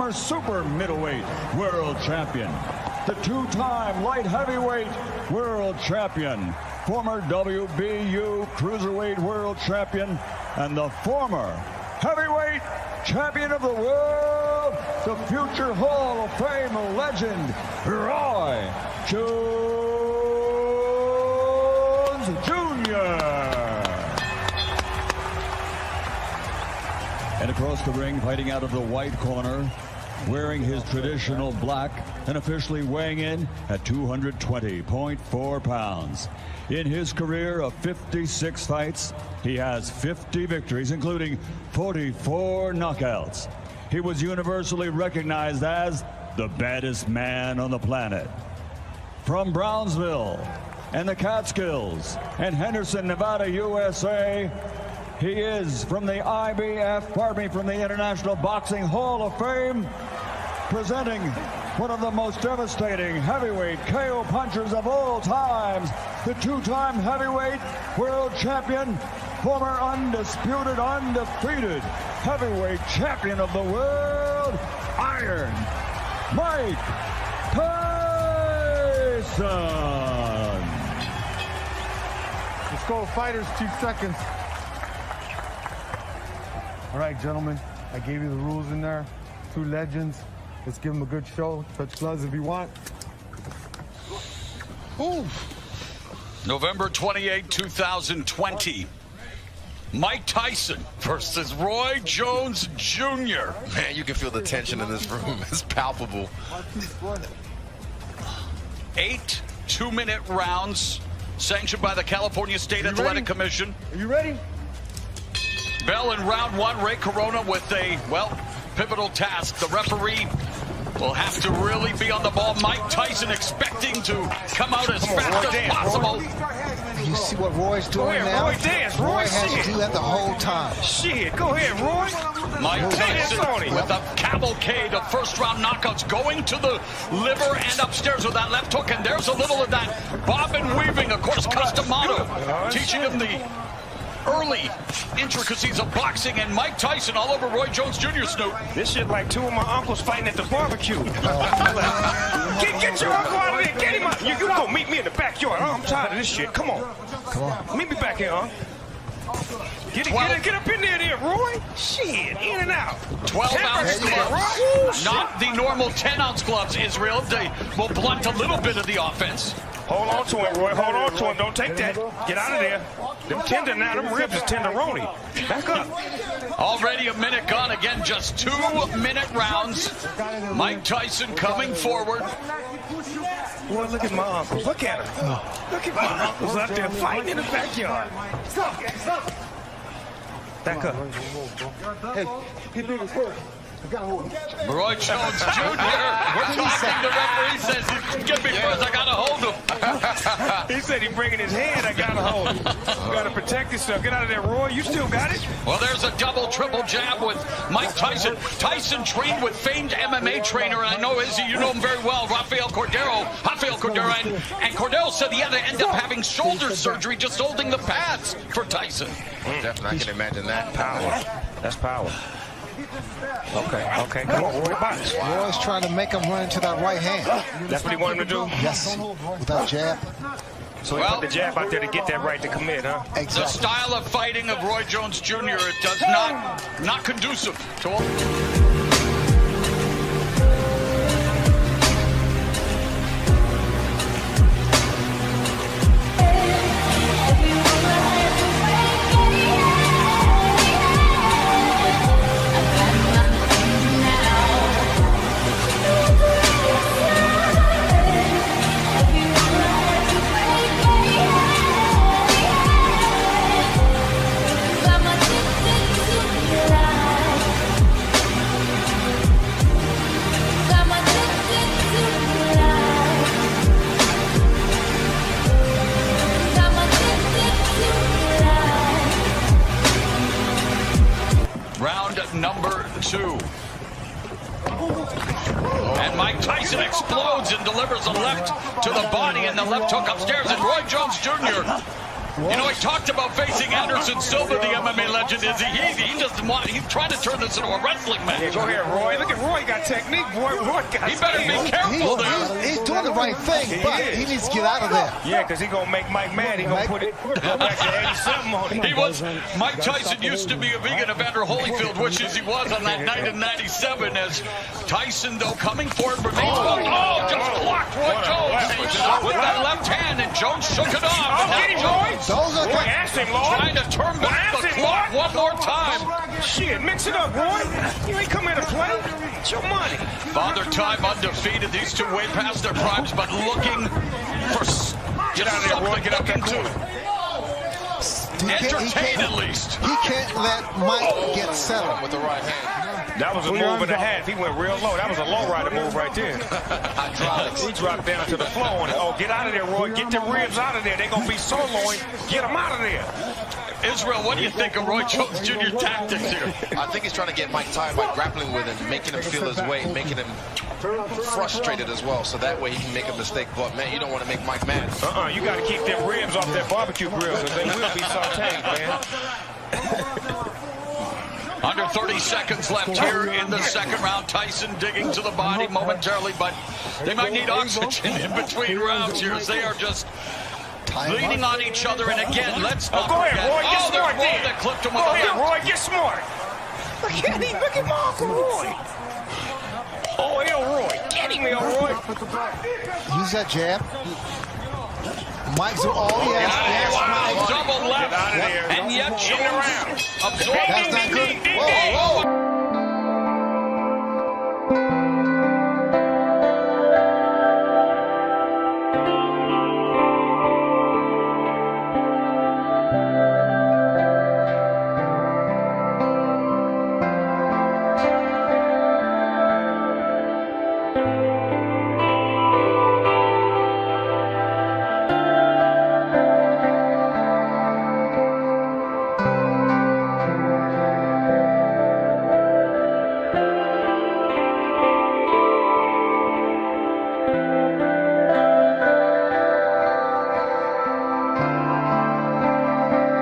former super middleweight world champion, the two-time light heavyweight world champion, former WBU cruiserweight world champion, and the former heavyweight champion of the world, the future Hall of Fame legend, Roy Jones Jr. And across the ring, fighting out of the white corner, wearing his traditional black and officially weighing in at 220.4 pounds. In his career of 56 fights, he has 50 victories, including 44 knockouts. He was universally recognized as the baddest man on the planet. From Brownsville and the Catskills and Henderson, Nevada, USA, he is from the from the International Boxing Hall of Fame, presenting one of the most devastating heavyweight KO punchers of all times, the two-time heavyweight world champion, former undisputed, undefeated heavyweight champion of the world, Iron Mike Taison. Let's go, fighters, 2 seconds. All right, gentlemen, I gave you the rules in there. 2 legends. Let's give them a good show. Touch gloves if you want. Ooh. November 28, 2020. Mike Tyson versus Roy Jones Jr. Man, you can feel the tension in this room. It's palpable. 8 2-minute rounds sanctioned by the California State Athletic Commission. Are you ready? Bell in round 1, Ray Corona with a, well, pivotal task. The referee will have to really be on the ball. Mike Tyson expecting to come out as fast as possible. You see what Roy's doing now? Roy dance. Roy has to do that the whole time. Shit, go ahead, Roy. Mike Tyson with a cavalcade of first-round knockouts going to the liver and upstairs with that left hook. And there's a little of that bobbin weaving, of course, custom motto, teaching him the early intricacies of boxing, and Mike Tyson all over Roy Jones Jr. Snoop. This shit like 2 of my uncles fighting at the barbecue. Get your uncle out of there. Get him out. You go meet me in the backyard. I'm tired of this shit. Come on. Meet me back here, huh? Get up in there, Roy. Shit, in and out. 12-ounce gloves. Not the normal 10-ounce gloves, Israel. They will blunt a little bit of the offense. Hold on to him, Roy. Hold on to him. Don't take that. Get out of there. Them tender now. Them ribs is tenderoni. Back up. Already a minute gone. Again, just 2-minute rounds. Mike Tyson coming forward. Boy, look at my uncles. Look at him. Look at my uncles out there fighting in the backyard. Back up. Hey, get big as first. Roy Jones Jr. We're talking. The referee says, "Get me first. I gotta hold him." He said he's bringing his head. I gotta hold him. You gotta protect yourself. Get out of there, Roy. You still got it. Well, there's a double, triple jab with Mike Tyson. Tyson trained with famed MMA trainer, and I know Izzy, you know him very well, Rafael Cordero, and Cordero said he had to end up having shoulder surgery just holding the pads for Tyson. Definitely, I can imagine that. Power. That's power. Okay, come on, Roy, box. Roy's trying to make him run into that right hand. That's what he wanted him to do? Yes, with that jab. So he put the jab out there to get that right to commit, huh? Exactly. The style of fighting of Roy Jones Jr., it does not conducive to all. Number 2. And Mike Tyson explodes and delivers a left to the body and the left hook upstairs. And Roy Jones Jr. You know, he talked about facing Anderson Silva, the MMA legend. He doesn't want. He's trying to turn this into a wrestling match. Yeah, go ahead, Roy. Look at Roy got technique. Roy got. He better be careful there. He's doing the right thing, but he needs to get out of there. Yeah, because he's going to make Mike mad. He's going to go back to 87 on him. Mike Tyson used to be a vegan. Evander Holyfield wishes he was on that night in '97. As Tyson, though, coming forward, remains. Just blocked Roy Jones with that left hand, and Jones shook it off. Get him, Roy. Roy, ask him, Lord. Trying to turn back the clock one more time. Shit, mix it up, Roy. You ain't come here to play. It's your money. Father Time undefeated. These two way past their primes, but looking for Get out of there, Roy. Get out that corner. Entertain at least. He can't let Mike get settled with the right hand. That was a move and a half. He went real low. That was a low rider move right there. He dropped down to the floor on it. Oh, get out of there, Roy. Get the ribs out of there. They're going to be soloing. Get them out of there. Israel, what do you think of Roy Jones Jr.'s tactics here? I think he's trying to get Mike tired by grappling with him, making him feel his weight, making him frustrated as well, so that way he can make a mistake. But, man, you don't want to make Mike mad. You got to keep them ribs off that barbecue grill, because they will be sauteed, man. Under 30 seconds left here in the second round. Tyson digging to the body momentarily, but they might need oxygen in between rounds here as they are just leaning on each other. And again, let's not go ahead, Roy, get smart Roy that clipped him with go ahead, Roy, get smart. Look at him. Look at my Uncle Roy. Oh, Roy. Get him, Roy. Use that jab. Mike's yes, Mike. Double left. Get out of there. And yet Jones absorbed. That's not good. Whoa.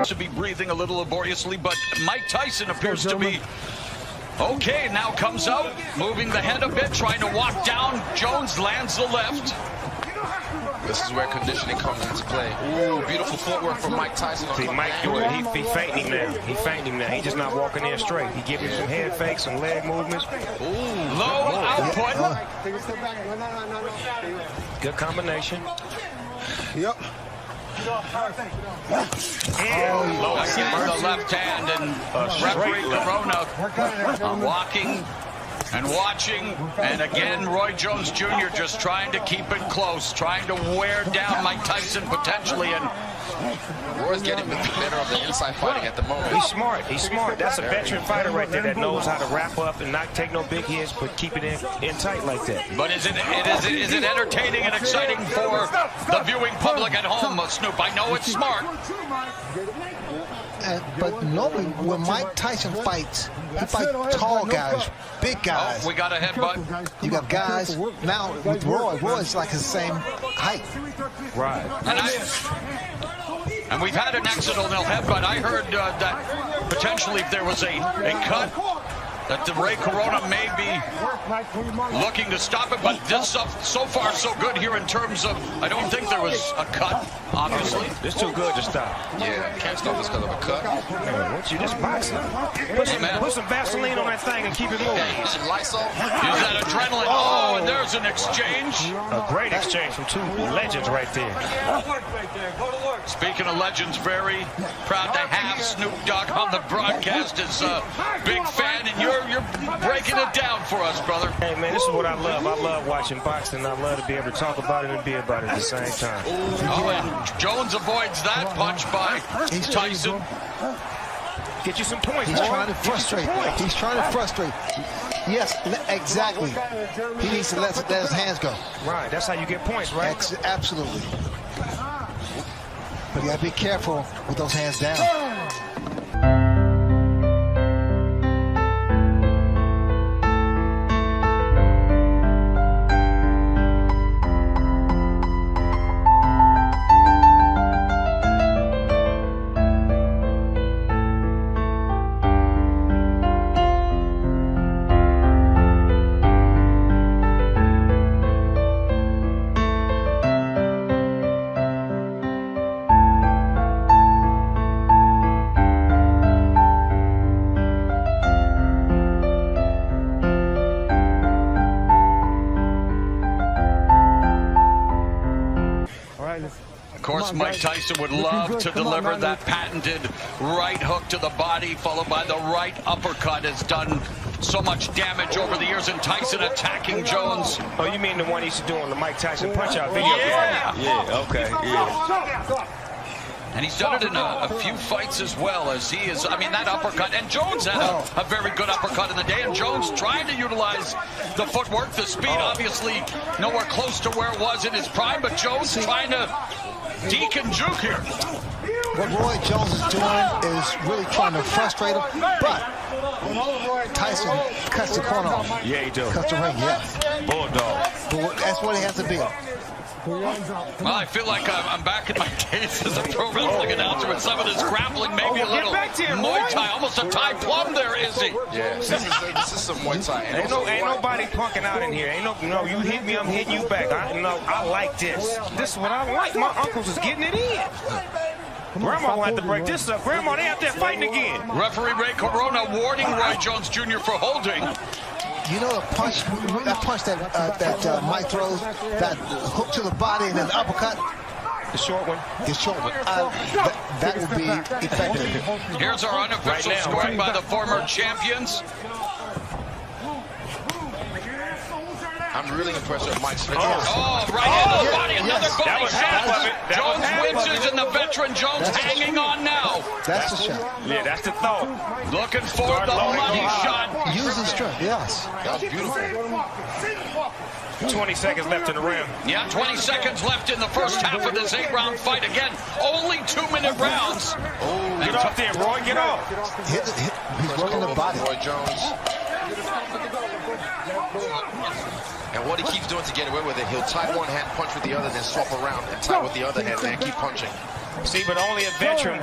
To be breathing a little laboriously, but Mike Tyson appears to be okay. Now comes out, moving the head a bit, trying to walk down. Jones lands the left. This is where conditioning comes into play. Ooh, beautiful footwork from Mike Tyson. See, Mike doing it. He fainting now. He fainting now. He's just not walking in straight. He giving some head fakes, some leg movements. Ooh, low output. Good combination. Yep. Low again, the left hand, and referee Corona walking and watching, and again Roy Jones Jr. just trying to keep it close, trying to wear down Mike Tyson potentially, and Roy's getting the better of the inside fighting at the moment. He's smart. He's smart. That's a veteran fighter right there that knows how to wrap up and not take no big hits, but keep it in tight like that. But is it entertaining and exciting for the viewing public at home, Snoop? I know it's smart. But normally when Mike Tyson fights, he fights tall guys, big guys. Oh, we got a headbutt. You got guys now with Roy's like his same height. Right. And we've had an accidental headbutt. I heard that potentially if there was a cut, that the Ray Corona may be looking to stop it, but this so far so good here in terms of, I don't think there was a cut, obviously. It's too good to stop. Yeah, can't stop this because of a cut. Man, once you just boxing, put some Vaseline on that thing and keep it moving. Use some Lysol. Use that adrenaline. Oh, and there's an exchange. A great exchange from two legends right there. Speaking of legends, very proud to have Snoop Dogg on the broadcast as a big fan, and you're breaking it down for us, brother. Hey, man, this is what I love. I love watching boxing. I love to be able to talk about it and be about it at the same time. Oh, and Jones avoids that punch by Tyson. Get you some points. He's trying to frustrate. He's trying to frustrate. Yes, exactly. He needs to let his hands go. Right, that's how you get points, right? Absolutely. But you gotta be careful with those hands down. Of course, Mike Tyson would love to deliver that patented right hook to the body, followed by the right uppercut. Has done so much damage over the years, and Tyson attacking Jones. Oh, you mean the one he used to do on the Mike Tyson Punch-Out video? Yeah. Yeah, okay, yeah. And he's done it in a few fights as well, as he is, I mean, that uppercut. And Jones had a very good uppercut in the day, and Jones trying to utilize the footwork, the speed, obviously nowhere close to where it was in his prime, but Jones trying to deke and juke here. What Roy Jones is doing is really trying to frustrate him, but Tyson cuts the corner off. Yeah, he does. Cuts the ring, yes. Bulldog. That's what he has to be. Well, I feel like I'm back in my days as a pro wrestling announcer with some of this grappling, maybe a little Muay Thai, almost a Thai plum there, Izzy. Yeah, this is some Muay Thai. Ain't nobody punking out in here. Ain't no, you hit me, I'm hitting you back. I like this. This is what I like. My uncles is getting it in. Grandma will have to break this up. Grandma, they out there fighting again. Referee Ray Corona warning Roy Jones Jr. for holding. You know the punch, that punch that Mike throws, that hook to the body and then the uppercut? The short one? The short one. That would be effective. Here's our unofficial scoring by the former champions. I'm really impressed with Mike's finish. Oh, right into the body, another body shot. Jones winces, and the veteran Jones hanging on now. That's the shot. Yeah, that's the thought. Looking for the money shot. Using strength, yes. That was beautiful. 20 seconds left in the round. Yeah, 20 seconds left in the first half of this 8-round fight. Again, only 2-minute rounds. Get off there, Roy, get off. He's working the body. Roy Jones. And what he keeps doing to get away with it, he'll tie one hand, punch with the other, then swap around and tie with the other hand, and keep punching. See, but only a veteran.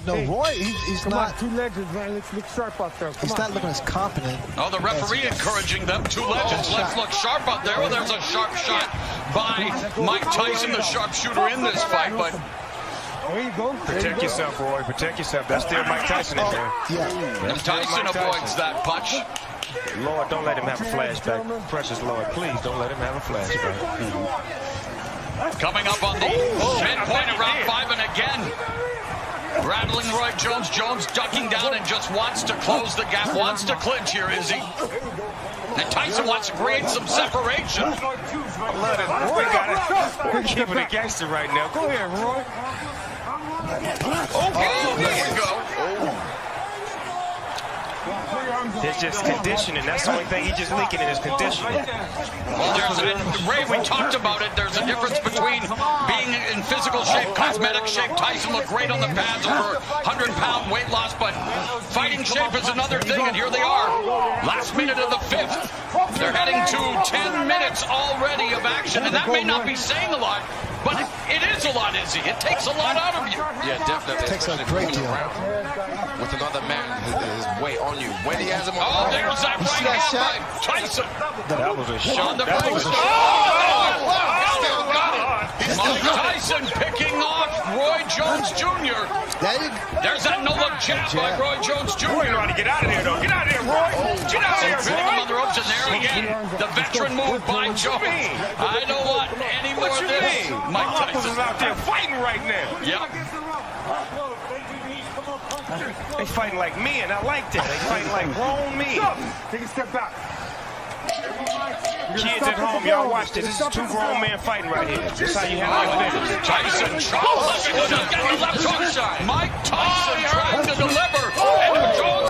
No, Roy, he's not. Two legends, man. Let's look sharp out there. He's not looking as confident. Oh, the referee encouraging them. Two legends. Let's look sharp out there. Well, there's a sharp shot by Mike Tyson, the sharpshooter in this fight. But there you go. Protect yourself, Roy. Protect yourself. That's still Mike Tyson in there. Yeah. Tyson avoids that punch. Lord, don't let him have a flashback. Precious Lord, please don't let him have a flashback. Coming up on the midpoint of round 5, and again rattling Roy Jones. Jones ducking down and just wants to close the gap, wants to clinch here, Izzy. And Tyson wants to create some separation. I love it. Roy got it. We're keeping it gangster right now. Go ahead, Roy. Oh, there you go. It's just conditioning. That's the only thing he's just leaking in his conditioning. Well, Ray, we talked about it. There's a difference between being in physical shape, cosmetic shape. Tyson looked great on the pads over 100-pound weight loss, but fighting shape is another thing, and here they are. Last minute of the 5th. They're heading to 10 minutes already of action, and that may not be saying a lot, but it is a lot, Izzy. It takes a lot out of you. Yeah, definitely. It takes a great deal. With another man his weight on you. When he has him on there's that right hand by Tyson. That was a shot. That was a shot. Still got it. Mike Tyson picking off Roy Jones Jr. There's that no-look jab by Roy Jones Jr. Roy, you know how to get out of there, though. Get out of there, Roy. Get out of there, Pinning him on the Roy. ropes, and there again, the veteran move by Jones. I don't want any more What of you this. mean? Mike My uncles is Tyson. out there fighting right now. Yep. They fighting like men. I like that. They fighting like grown men. Take a step back. Kids at home, y'all watch this. This is two grown men fighting right here. This is how you handle it. Tyson Charles getting the left hook. Mike Tyson trying to deliver. And Jones.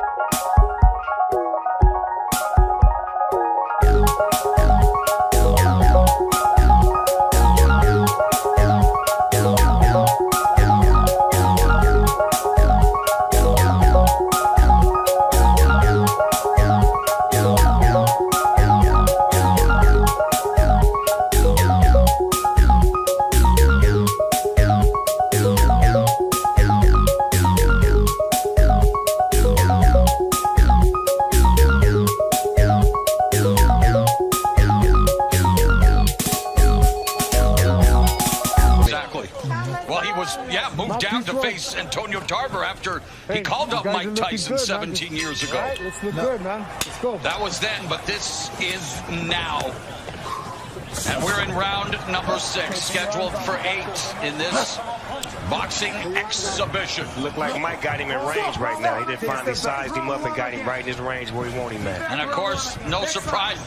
down to face Antonio Tarver after he called up Mike Tyson 17 years ago. Right, let's look good, man. Let's go. That was then, but this is now. And we're in round number 6, scheduled for 8 in this boxing exhibition. Look like Mike got him in range right now. He did finally sized him up and got him right in his range where he wanted him at. And of course, no surprise,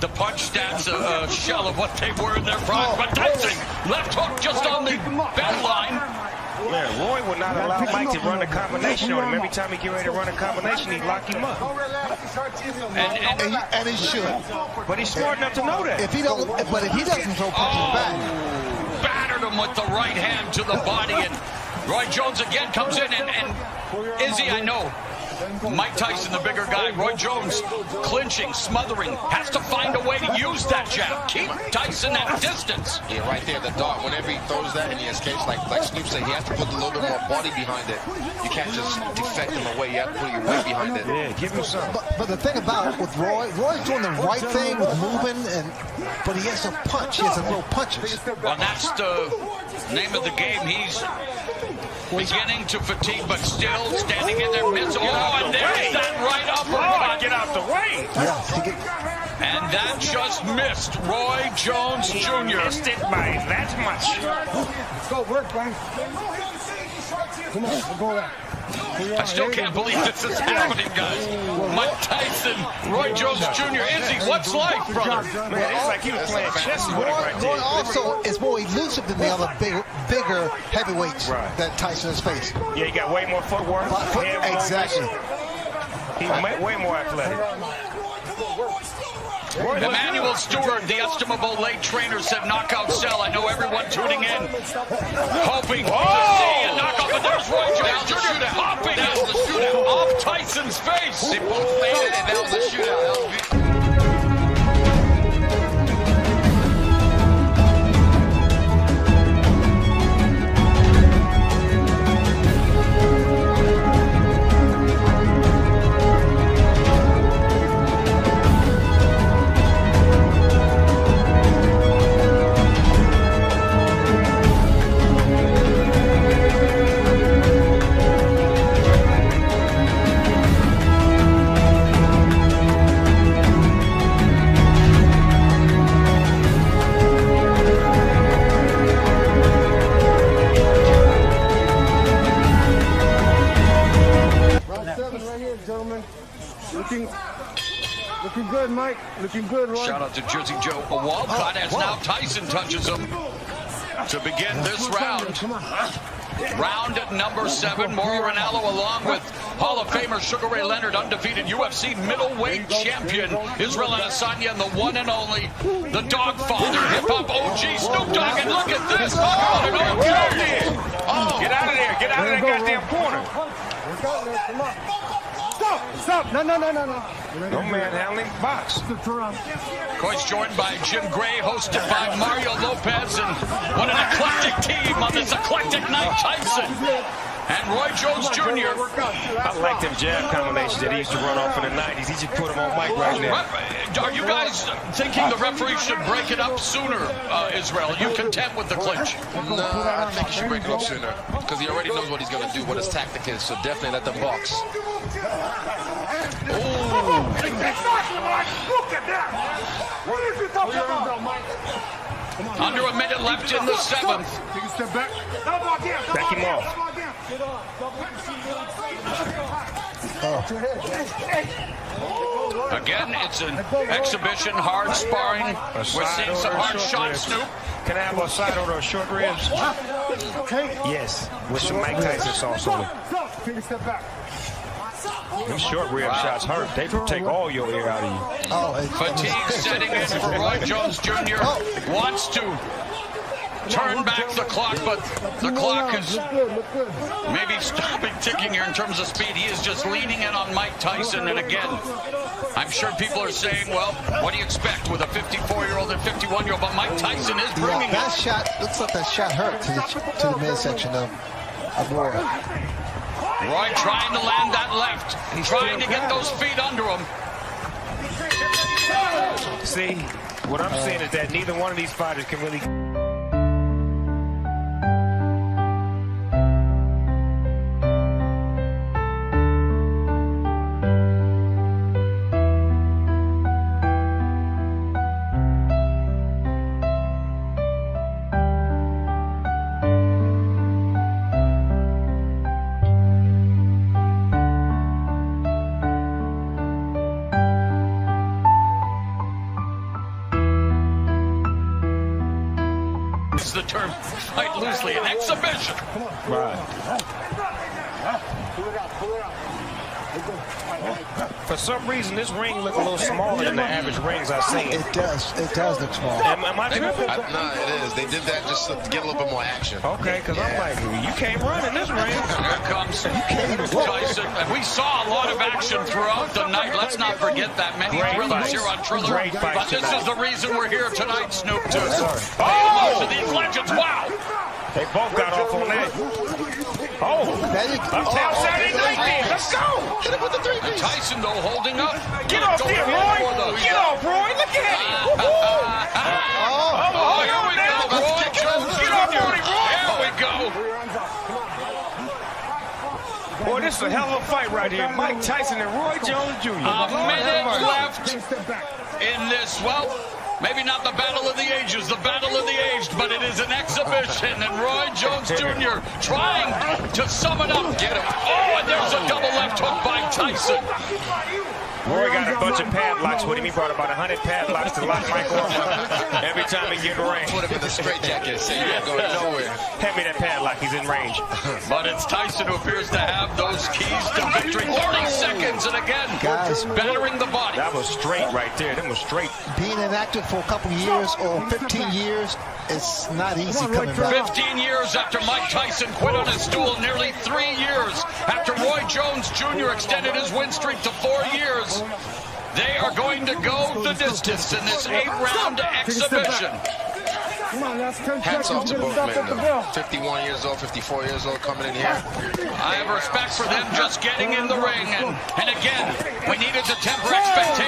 the punch stats a shell of what they were in their prime. But Tyson, left hook just on the bend line. Yeah, Roy would not allow Mike to run a combination on him. Every time he get ready to run a combination, he'd lock him up. And he should. But he's smart enough to know that. But if he doesn't throw punches back. Battered him with the right hand to the body, and Roy Jones again comes in, and Izzy, I know, Mike Tyson, the bigger guy, Roy Jones clinching, smothering, has to find a way to use that jab. Keep Tyson at distance. Yeah, right there, the dart. Whenever he throws that and he escapes, like Snoop said, he has to put a little bit more body behind it. You can't just defect him away. You have to put your weight behind it. Yeah, give him some. But the thing about it with Roy's doing the right thing with moving, but he has to punch. He has to throw punches. Well, that's the name of the game. He's beginning to fatigue, but still standing in there. And there's that right uppercut. Get out the way. And that just missed Roy Jones Jr. Missed it by that much. Let's go, work, man. Come on, we'll go there. I still can't believe this is happening, guys. Mike Tyson, Roy Jones Jr. Izzy, what's life, brother? Man, it's like he was playing chess with him right there. Roy also is more elusive than the other bigger heavyweights that Tyson has faced. Yeah, he got way more footwork. Exactly. He's way more athletic. Emmanuel Stewart, the estimable late trainer, said knockout cell. I know everyone tuning in, hoping to see a knockout, but there's Roy Jones Jr. popping off Tyson's face. They both made it, and that was a shootout. Looking good, Mike. Looking good, Roy. Shout out to Jersey Joe. A Walcott as now Tyson touches him to begin this round. Round number 7. Mauro Ranallo along with Hall of Famer Sugar Ray Leonard, undefeated UFC middleweight champion Israel Adesanya, and the one and only, the Dogfather, hip-hop OG Snoop Dogg. And look at this. Get out of there. Get out of that goddamn corner. Come on. Stop. No. No manhandling. Box. Of course, joined by Jim Gray, hosted by Mario Lopez, and what an eclectic team on this eclectic night. Tyson and Roy Jones Jr. I like them jab combinations that he used to run off in the 90s. He just put them on Mike right now. Are you guys thinking the referee should break it up sooner, Israel? Are you content with the clinch? No, I think he should break it up sooner because he already knows what he's going to do, what his tactic is, so definitely let them box. Under a minute left in the 7th. Take a step back. Back him off. Again, it's an exhibition, hard sparring. We're seeing some hard shots, Snoop. Can I have a side order of short ribs? Yes, with some Mike Tyson sauce on it. Take a step back. These short rib shots hurt. They take all your air out of you. Fatigue setting in for Roy Jones Jr. Wants to turn back the clock, but the clock is maybe stopping ticking here in terms of speed. He is just leaning in on Mike Tyson, and again, I'm sure people are saying, well, what do you expect with a 54-year-old and 51-year-old? But Mike Tyson is bringing that shot. Looks like that shot hurt to the midsection of Roy. Roy trying to land that left, trying to get those feet under him. See, what I'm saying is that neither one of these fighters can really... use the term fight loosely, an exhibition. Right. For some reason, this ring look a little smaller than the average rings I've seen. It does. It does look small. Am I tripping? No, it is. They did that just to get a little bit more action. Okay, because I'm like, you can't run in this ring. Here comes Tyson. And we saw a lot of action throughout the night. Let's not forget that. Many thrillers here on Triller. But this is the reason we're here tonight, Snoop, too. Oh! These legends, wow! They both got off on that. Oh! Uptown Saturday night then. Let's go! Hit him with the 3-piece. Tyson, though, holding up. Get off there, Roy! Get off, Roy! Look at him! Oh, here we go. Roy Jones Get off, Roy! There we go. Boy, this is a hell of a fight right here. Mike Tyson and Roy Jones Jr. A minute left in this, well, maybe not the battle of the ages, the battle of the aged, but it is an exhibition, and Roy Jones Jr. trying to sum it up. Get him. Oh, and there's a double left hook by Tyson. Roy got a bunch of padlocks with him. He brought about 100 padlocks to lock Mike up every time he get in range. Put him in the straitjacket. Say you ain't going nowhere. Hand me that padlock. He's in range. But it's Tyson who appears to have those keys to victory. 30 seconds, and again, Guys, battering the body. That was straight right there. That was straight. Being inactive for a couple years or 15 years, it's not easy coming back. 15 years after Mike Tyson quit on his stool, nearly 3 years after Roy Jones Jr. extended his win streak to 4 years, they are going to go the distance in this 8-round exhibition. Hats off to both men, though. 51 years old, 54 years old coming in here. I have respect for them just getting in the ring. And again, we needed to temper expectations.